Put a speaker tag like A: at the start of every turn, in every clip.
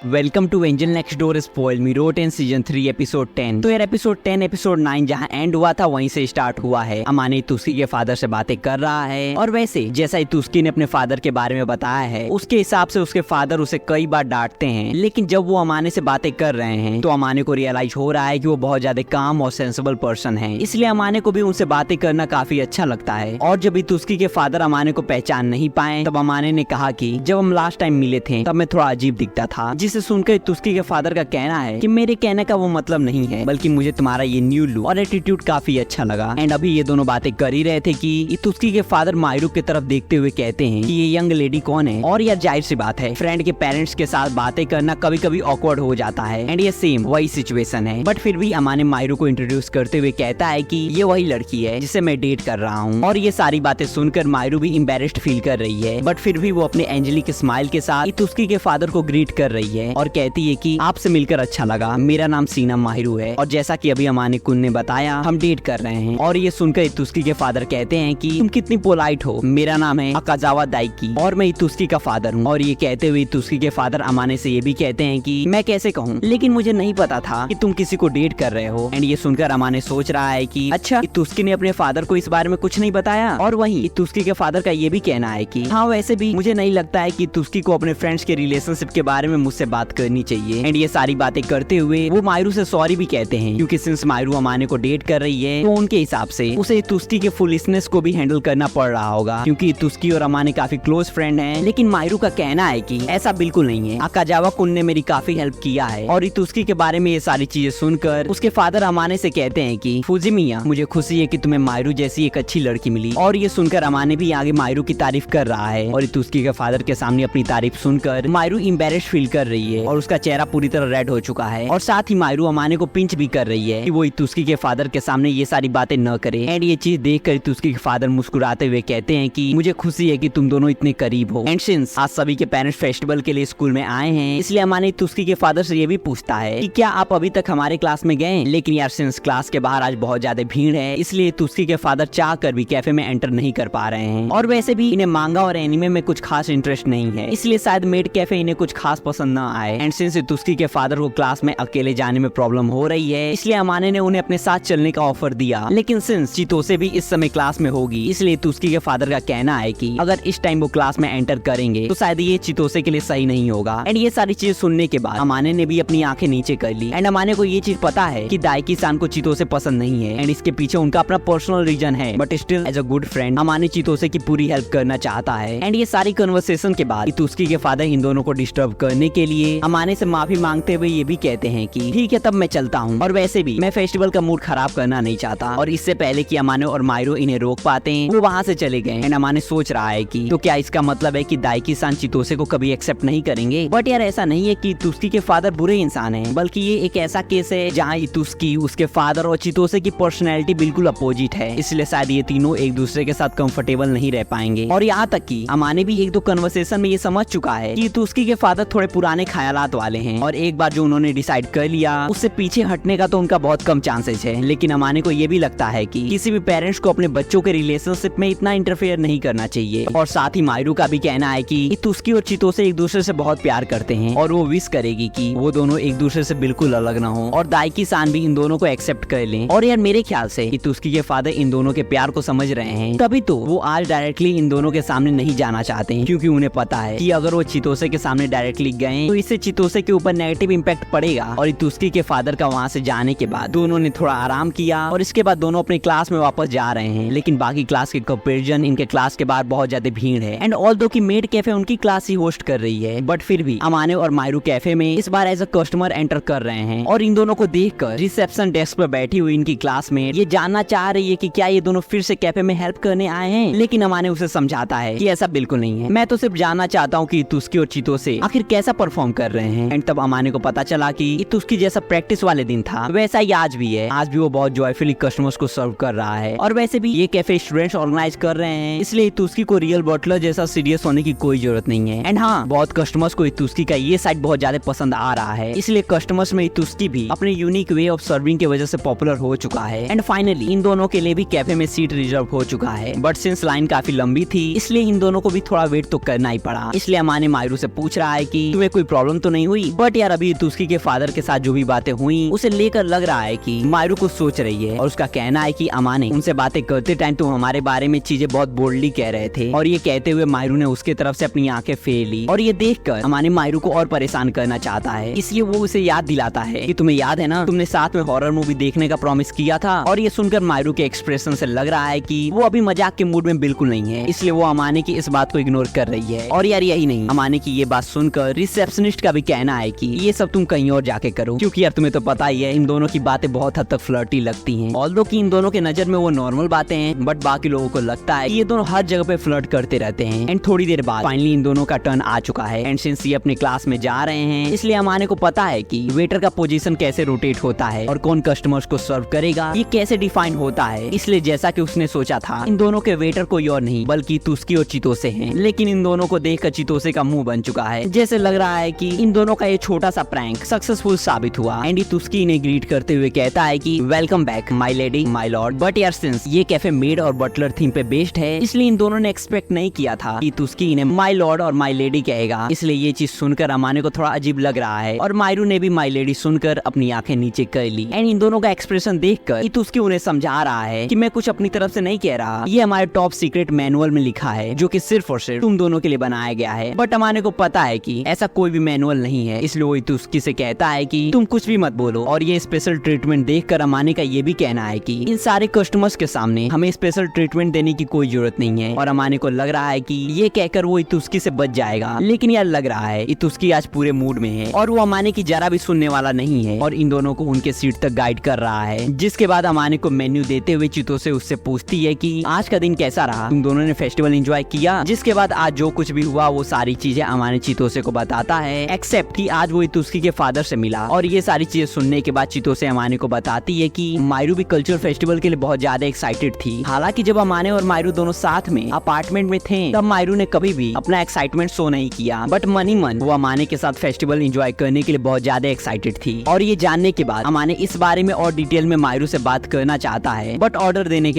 A: Welcome to angel next door spoil me rotten season 3 episode 10। तो यार episode 10 episode 9 जहां and हुआ था वहीं से स्टार्ट हुआ है। अमाने तुस्की के फादर से बातें कर रहा है और वैसे जैसा ही तुस्की ने अपने फादर के बारे में बताया है उसके हिसाब से उसके फादर उसे कई बार डांटते हैं, लेकिन जब वो अमाने से बातें कर रहे हैं तो अमाने को रियलाइज हो रहा है कि वो बहुत ज्यादा काम और सेंसिबल पर्सन है, इसलिए अमाने को भी उनसे बातें करना काफी अच्छा लगता है। और जब भी तुस्की के फादर अमाने को पहचान नहीं पाए तब अमाने ने कहा कि जब हम लास्ट टाइम मिले थे तब मैं थोड़ा अजीब दिखता था, जिसे सुनकर तुस्की के फादर का कहना है कि मेरे कहने का वो मतलब नहीं है, बल्कि मुझे तुम्हारा ये न्यू लुक और एटीट्यूड काफी अच्छा लगा। एंड अभी ये दोनों बातें कर ही रहे थे कि तुस्की के फादर मायरू की तरफ देखते हुए कहते हैं कि ये यंग लेडी कौन है। और यार जाहिर सी बात है, फ्रेंड के पेरेंट्स के साथ बातें करना कभी कभी ऑकवर्ड हो जाता है एंड ये सेम वही सिचुएशन है। बट फिर भी अमाने मायरू को इंट्रोड्यूस करते हुए कहता है कि ये वही लड़की है जिसे मैं डेट कर रहा हूँ। और ये सारी बातें सुनकर मायरू भी एम्बैरेस्ड फील कर रही है, बट फिर भी वो अपने एंजेलिक स्माइल के साथ तुस्की के फादर को ग्रीट कर रही है और कहती है कि आपसे मिलकर अच्छा लगा, मेरा नाम सीना माहिरू है और जैसा कि अभी अमाने कुन ने बताया हम डेट कर रहे हैं। और ये सुनकर तुस्की के फादर कहते हैं कि तुम कितनी पोलाइट हो, मेरा नाम है अकाजावा दाइकी और मैं तुस्की का फादर हूँ। और ये कहते हुए तुस्की के फादर अमाने से ये भी कहते हैं कि मैं कैसे कहूँ, लेकिन मुझे नहीं पता था कि तुम किसी को डेट कर रहे हो। एंड ये सुनकर अमाने सोच रहा है कि अच्छा तुस्की ने अपने फादर को इस बारे में कुछ नहीं बताया। और वहीं तुस्की के फादर का ये भी कहना है कि हाँ वैसे भी मुझे नहीं लगता है कि तुस्की को अपने फ्रेंड्स के रिलेशनशिप के बारे में मुझसे बात करनी चाहिए। एंड ये सारी बातें करते हुए वो मायरू से सॉरी भी कहते हैं, क्योंकि सिंस मायरू अमाने को डेट कर रही है तो उनके हिसाब से उसे तुस्की के फुलिशनेस को भी हैंडल करना पड़ रहा होगा, क्योंकि तुस्की और अमाने काफी क्लोज फ्रेंड हैं। लेकिन मायरू का कहना है कि ऐसा बिल्कुल नहीं है, अकाजावा कुन ने मेरी काफी हेल्प किया है। और तुस्की के बारे में ये सारी चीजें सुनकर उसके फादर अमाने से कहते हैं कि फुजिमिया मुझे खुशी है कि तुम्हें मायरू जैसी एक अच्छी लड़की मिली। और ये सुनकर अमाने भी आगे मायरू की तारीफ कर रहा है और तुस्की के फादर के सामने अपनी तारीफ सुनकर मायरू एम्बैरेस्ड फील कर रही है और उसका चेहरा पूरी तरह रेड हो चुका है। और साथ ही मायरू अमाने को पिंच भी कर रही है कि वो तुस्की के फादर के सामने ये सारी बातें न करे। एंड ये चीज देखकर तुस्की के फादर मुस्कुराते हुए कहते हैं कि मुझे खुशी है कि तुम दोनों इतने करीब हो। एंड सिंस आज सभी के पेरेंट्स फेस्टिवल के लिए स्कूल में आए हैं, इसलिए अमाने तुस्की के फादर से ये भी पूछता है कि क्या आप अभी तक हमारे क्लास में गए। लेकिन यार सिंस क्लास के बाहर आज बहुत ज्यादा भीड़ है, इसलिए तुस्की के फादर चाह कर भी कैफे में एंटर नहीं कर पा रहे हैं। और वैसे भी इन्हें मांगा और एनिमे में कुछ खास इंटरेस्ट नहीं है, इसलिए शायद मेड कैफे इन्हें कुछ खास पसंद न आए। एंड सिंस तुस्की के फादर को क्लास में अकेले जाने में प्रॉब्लम हो रही है, इसलिए अमाने ने उन्हें अपने साथ चलने का ऑफर दिया। लेकिन सिंस चितोसे भी इस समय क्लास में होगी, इसलिए तुस्की के फादर का कहना है कि अगर इस टाइम वो क्लास में एंटर करेंगे तो शायद ये चितोसे के लिए सही नहीं होगा। एंड ये सारी चीज सुनने के बाद अमाने ने भी अपनी आंखें नीचे कर ली। एंड अमाने को ये चीज पता है कि दाइकी सान को चितोसे पसंद नहीं है एंड इसके पीछे उनका अपना पर्सनल रीजन है, but still as a good friend Amane Chitose की पूरी हेल्प करना चाहता है। एंड ये सारी कन्वर्सेशन के बाद तुस्की के फादर इन दोनों को डिस्टर्ब करने के लिए अमाने से माफी मांगते हुए ये भी कहते हैं कि ठीक है तब मैं चलता हूँ, और वैसे भी मैं फेस्टिवल का मूड खराब करना नहीं चाहता। और इससे पहले कि अमाने और मायरू इन्हें रोक पाते हैं वो वहाँ से चले गए। एंड अमाने सोच रहा है कि तो क्या इसका मतलब है कि दाइकी सान चितोसे को कभी एक्सेप्ट नहीं करेंगे। बट यार ऐसा नहीं है कि तुस्की के फादर बुरे इंसान है, बल्कि ये एक ऐसा केस है जहाँ तुस्की, उसके फादर और चितोसे की पर्सनैलिटी बिल्कुल अपोजिट है, इसलिए शायद ये तीनों एक दूसरे के साथ कंफर्टेबल नहीं रह पाएंगे। और यहाँ तक कि अमाने भी एक दो कन्वर्सेशन में ये समझ चुका है कि तुस्की के फादर थोड़े पुराने ख्यालात वाले हैं और एक बार जो उन्होंने डिसाइड कर लिया उससे पीछे हटने का तो उनका बहुत कम चांसेस है। लेकिन अमाने को ये भी लगता है कि किसी भी पेरेंट्स को अपने बच्चों के रिलेशनशिप में इतना इंटरफेयर नहीं करना चाहिए। और साथ ही मायरू का भी कहना है कि तुस्की और चितोसे एक दूसरे से बहुत प्यार करते हैं और वो विश करेगी कि वो दोनों एक दूसरे से बिल्कुल अलग ना हो और दाइकी सान भी इन दोनों को एक्सेप्ट कर लें। और यार मेरे ख्याल से तुस्की के फादर इन दोनों के प्यार को समझ रहे हैं, तभी तो वो आज डायरेक्टली इन दोनों के सामने नहीं जाना चाहते हैं, क्योंकि उन्हें पता है कि अगर वो चितोसे के सामने डायरेक्टली गए तो इससे चितोसे के ऊपर नेगेटिव इम्पैक्ट पड़ेगा। और तुस्की के फादर का वहाँ से जाने के बाद दोनों ने थोड़ा आराम किया और इसके बाद दोनों अपने क्लास में वापस जा रहे हैं। लेकिन बाकी क्लास के कंपैरिजन इनके क्लास के बाहर बहुत ज्यादा भीड़ है। एंड ऑल्दो की मेड कैफे उनकी क्लास ही होस्ट कर रही है, बट फिर भी अमाने और मायरू कैफे में इस बार एज अ कस्टमर एंटर कर रहे हैं। और इन दोनों को देखकर रिसेप्शन डेस्क पर बैठी हुई इनकी क्लासमेट ये जानना चाह रही है कि क्या ये दोनों फिर से कैफे में हेल्प करने आए हैं। लेकिन अमाने उसे समझाता है कि ऐसा बिल्कुल नहीं है, मैं तो सिर्फ जानना चाहता हूँ कि तुस्की और चितोसे आखिर कैसा परफॉर्म कर रहे हैं। एंड तब अमाने को पता चला कि तुस्की जैसा प्रैक्टिस वाले दिन था वैसा ही आज भी है। आज भी वो बहुत जॉयफुली कस्टमर्स को सर्व कर रहा है। और वैसे भी ये कैफे स्टूडेंट्स ऑर्गेनाइज कर रहे हैं, इसलिए तुस्की को रियल बटलर जैसा सीरियस होने की कोई जरूरत नहीं है। एंड हाँ, बहुत कस्टमर्स को तुस्की का ये साइड बहुत ज्यादा पसंद आ रहा है, इसलिए कस्टमर्स में तुस्की भी अपने यूनिक वे ऑफ सर्विंग की वजह से पॉपुलर हो चुका है। एंड फाइनली इन दोनों के लिए भी कैफे में सीट रिजर्व हो चुका है, बट सिंस लाइन काफी लंबी थी इसलिए इन दोनों को भी थोड़ा वेट तो करना ही पड़ा। इसलिए अमाने मायरू से पूछ रहा है कि तुम्हें कोई प्रॉब्लम तो नहीं हुई, बट यार अभी तुस्की के फादर के साथ जो भी बातें हुई उसे लेकर लग रहा है कि मायरू कुछ सोच रही है। और उसका कहना है कि अमाने उनसे बातें करते टाइम तुम हमारे बारे में चीजें बहुत बोल्डली कह रहे थे। और ये कहते हुए मायरू ने उसके तरफ से अपनी आंखें फेर ली। और ये देखकर अमाने मायरू को और परेशान करना चाहता है, इसलिए वो उसे याद दिलाता है कि तुम्हें याद है ना, तुमने साथ में हॉरर मूवी देखने का प्रॉमिस किया था। और ये सुनकर मायरू के एक्सप्रेशन से लग रहा है कि वो अभी मजाक के मूड में बिल्कुल नहीं है, इसलिए वो अमाने की इस बात को इग्नोर कर रही है। और यार यही नहीं, अमाने की ये बात सुनकर रिसेप्शनिस्ट का भी कहना है कि ये सब तुम कहीं और जाके करो, क्योंकि यार तुम्हें तो पता ही है इन दोनों की बातें बहुत हद तक फ्लर्टी लगती हैं। ऑल्दो कि इन दोनों के नजर में वो नॉर्मल बातें हैं, बट बाकी लोगों को लगता है कि ये दोनों हर जगह पे फ्लर्ट करते रहते हैं। एंड थोड़ी देर बाद फाइनली इन दोनों का टर्न आ चुका है। एंड सिंस ये अपने क्लास में जा रहे हैं, इसलिए अमाने को पता है कि वेटर का पोजीशन कैसे रोटेट होता है और कौन कस्टमर्स को सर्व करेगा ये कैसे डिफाइन होता है। इसलिए जैसा कि उसने सोचा था, इन दोनों के वेटर कोई और नहीं बल्कि तुस्की और चितोसे हैं। लेकिन इन दोनों को देखकर चितोसे का मुंह बन चुका है। जैसे लग रहा है कि इन दोनों का ये छोटा सा प्रैंक सक्सेसफुल साबित हुआ। एंड तुस्की इन्हें ग्रीट करते हुए कहता है कि welcome back my lady my Lord. But यार सिंस ये कैफे मेड और बटलर थीम पे बेस्ड है, इसलिए इन दोनों ने एक्सपेक्ट नहीं किया था कि तुस्की इन्हें माय लॉर्ड और माय लेडी कहेगा। इसलिए ये चीज सुनकर अमाने को थोड़ा अजीब लग रहा है। और मायरू ने भी माय लेडी सुनकर अपनी आंखें नीचे कर ली। एंड इन दोनों का एक्सप्रेशन देखकर तुस्की उन्हें समझा रहा है कि मैं कुछ अपनी तरफ से नहीं कह रहा, ये हमारे टॉप सीक्रेट मैनुअल में लिखा है जो कि सिर्फ और सिर्फ तुम दोनों के लिए बनाया गया है। बट अमाने को पता है कि ऐसा कोई भी मैनुअल नहीं है, इसलिए वो तुस्की से कहता है कि तुम कुछ भी मत बोलो। और ये स्पेशल ट्रीटमेंट देखकर अमाने का ये भी कहना है कि इन सारे कस्टमर्स के सामने हमें स्पेशल ट्रीटमेंट देने की कोई जरूरत नहीं है। और अमाने को लग रहा है कि ये कहकर वो तुस्की से बच जाएगा, लेकिन यार लग रहा है तुस्की आज पूरे मूड में है और वो अमाने की जरा भी सुनने वाला नहीं है और इन दोनों को उनके सीट तक गाइड कर रहा है। जिसके बाद अमाने को मेन्यू देते हुए चितोसे उससे पूछती है कि आज का दिन कैसा रहा, तुम दोनों ने फेस्टिवल एंजॉय किया। जिसके बाद आज जो कुछ भी हुआ वो सारी चीजें अमाने चितोसे को बताता है, एक्सेप्ट कि आज वो तुस्की के फादर से मिला। और ये सारी चीजें सुनने के बाद चितोसे अमाने को बताती है कि मायरू भी कल्चरल फेस्टिवल के लिए बहुत ज्यादा एक्साइटेड थी। हालांकि जब अमाने और मायरू दोनों साथ में अपार्टमेंट में थे तब मायरू ने कभी भी अपना एक्साइटमेंट शो नहीं किया, बट मन ही मन वो अमाने के साथ फेस्टिवल एंजॉय करने के लिए बहुत ज्यादा एक्साइटेड थी। और ये जानने के बाद अमाने इस बारे में और डिटेल में मायरू से बात करना चाहता है, बट ऑर्डर देने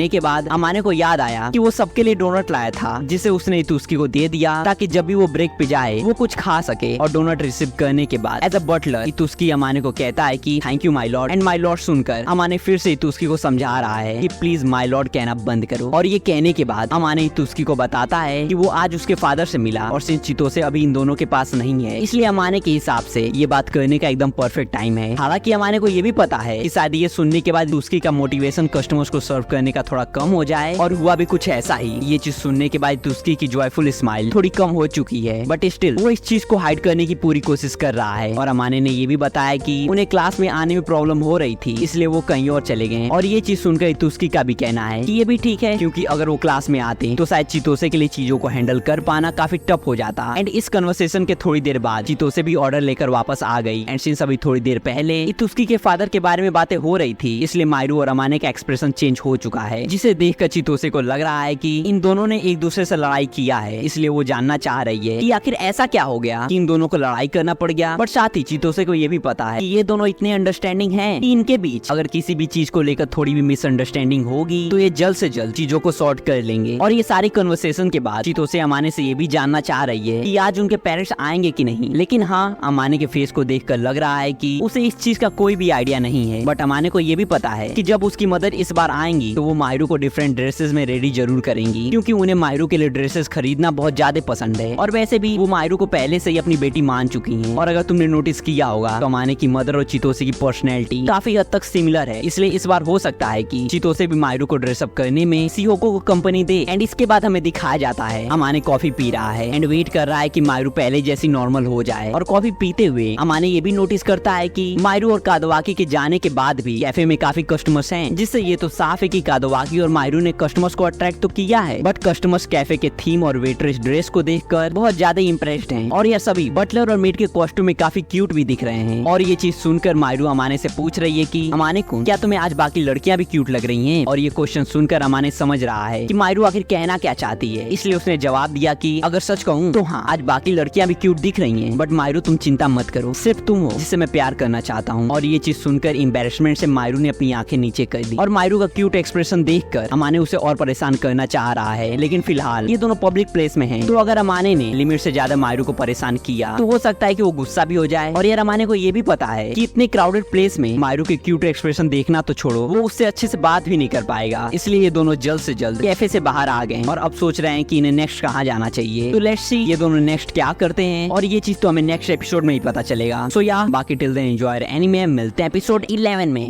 A: के बाद अमाने को याद आया कि वो सबके लिए डोनट लाया था, जिसे उसने तुस्की को दे दिया ताकि जब भी वो ब्रेक पे जाए वो कुछ खा सके। और डोनट रिसीव करने के बाद एज अ बटलर तुस्की अमाने को कहता है कि thank you my Lord. And my Lord सुनकर अमाने फिर से तुस्की को समझा रहा है कि प्लीज माय लॉर्ड कहना बंद करो। और ये कहने के बाद अमाने तुस्की को बताता है कि वो आज उसके फादर से मिला और सिंस चितोसे अभी इन दोनों के पास नहीं है, इसलिए अमाने के हिसाब से ये बात करने का एकदम परफेक्ट टाइम है। हालांकि अमाने को ये भी पता है कि शायद ये सुनने के बाद तुस्की का मोटिवेशन कस्टमर्स को सर्व करने का थोड़ा कम हो जाए, और हुआ भी कुछ ऐसा ही। ये चीज सुनने के बाद तुस्की की जॉयफुल स्माइल थोड़ी कम हो चुकी है, बट स्टिल वो इस चीज को हाइड करने की पूरी कोशिश कर रहा है। और अमाने ने ये भी बताया कि उन्हें क्लास में आने में प्रॉब्लम हो रही थी, इसलिए वो कहीं और चले गए। और ये चीज सुनकर तुस्की का भी कहना है कि ये भी ठीक है, क्योंकि अगर वो क्लास में आते तो शायद चितोसे के लिए चीजों को हैंडल कर पाना काफी टफ हो जाता। एंड इस कन्वर्सेशन के थोड़ी देर बाद चितोसे भी ऑर्डर लेकर वापस आ गई। एंड सिंस अभी थोड़ी देर पहले तुस्की के फादर के बारे में बातें हो रही थी, इसलिए मायरू और अमाने का एक्सप्रेशन चेंज हो चुका है, जिसे देखकर चितोसे को लग रहा है कि इन दोनों ने एक दूसरे से लड़ाई किया है। इसलिए वो जानना चाह रही है कि आखिर ऐसा क्या हो गया कि इन दोनों को लड़ाई करना पड़ गया। बट साथ ही चितोसे को ये भी पता है कि ये दोनों इतने अंडरस्टैंडिंग हैं कि इनके बीच अगर किसी भी चीज को लेकर थोड़ी भी मिसअंडरस्टैंडिंग होगी तो ये जल्द से जल्द चीजों को सॉर्ट कर लेंगे। और ये सारी कन्वर्सेशन के बाद चितोसे अमाने से ये भी जानना चाह रही है कि आज उनके पेरेंट्स आएंगे कि नहीं। लेकिन हाँ, अमाने के फेस को देखकर लग रहा है कि उसे इस चीज का कोई भी आइडिया नहीं है। बट अमाने को ये भी पता है कि जब उसकी मदर इस बार आएंगी तो वो मायरू को डिफरेंट ड्रेसेस में रेडी जरूर करेंगी, क्योंकि उन्हें मायरू के लिए ड्रेसेस खरीदना बहुत ज्यादा पसंद है। और वैसे भी वो मायरू को पहले से ही अपनी बेटी मान चुकी हैं। और अगर तुमने नोटिस किया होगा तो अमाने की मदर और चितोसे की पर्सनैलिटी काफी हद तक सिमिलर है, इसलिए इस बार हो सकता है कि चितोसे भी मायरू को ड्रेसअप करने में सिहोको को कंपनी दे। एंड इसके बाद हमें दिखाया जाता है अमाने कॉफी पी रहा है एंड वेट कर रहा है कि मायरू पहले जैसी नॉर्मल हो जाए। और कॉफी पीते हुए अमाने ये भी नोटिस करता है कि मायरू और कादवाकी के जाने के बाद भी कैफे में काफी कस्टमर्स हैं, जिससे ये तो साफ है कि कादवाकी और मायरू ने कस्टमर्स को अट्रैक्ट तो किया है, बट कस्टमर्स कैफे के थीम और वेट्रेस ड्रेस को देखकर बहुत ज्यादा इम्प्रेस्ड हैं। और यह सभी बटलर और मेड के कॉस्ट्यूम में काफी क्यूट भी दिख रहे हैं। और ये चीज सुनकर मायरू अमाने से पूछ रही है कि अमाने को क्या तुम्हें आज बाकी लड़कियां भी क्यूट लग रही हैं? और ये क्वेश्चन सुनकर अमाने समझ रहा है कि मायरू आखिर कहना क्या चाहती है, इसलिए उसने जवाब दिया कि अगर सच कहूँ तो हाँ, आज बाकी लड़कियां भी क्यूट दिख रही हैं, बट मायरू तुम चिंता मत करो, सिर्फ तुम हो जिससे मैं प्यार करना चाहता हूँ। और ये चीज सुनकर एम्बैरेसमेंट से मायरू ने अपनी आंखें नीचे कर दी। और मायरू का क्यूट एक्सप्रेशन देखकर अमाने उसे और परेशान करना चाह रहा है, लेकिन फिलहाल ये दोनों पब्लिक प्लेस में हैं, तो अगर अमाने ने लिमिट से ज्यादा मायरू मायरू को परेशान किया तो हो सकता है कि वो गुस्सा भी हो जाए। और यार अमाने को ये भी पता है कि इतने क्राउडेड प्लेस में मायरू के क्यूट एक्सप्रेशन देखना तो छोड़ो, वो उससे अच्छे से बात भी नहीं कर पाएगा। इसलिए ये दोनों जल्द से जल्द कैफे से बाहर आ गए और अब सोच रहे हैं कि इन्हें नेक्स्ट कहाँ जाना चाहिए। तो लेट्स सी ये दोनों नेक्स्ट क्या करते हैं, और ये चीज तो हमें नेक्स्ट एपिसोड में ही पता चलेगा। सो या बाकी टिल देन एंजॉय एनीमे, मिलते हैं एपिसोड 11 में।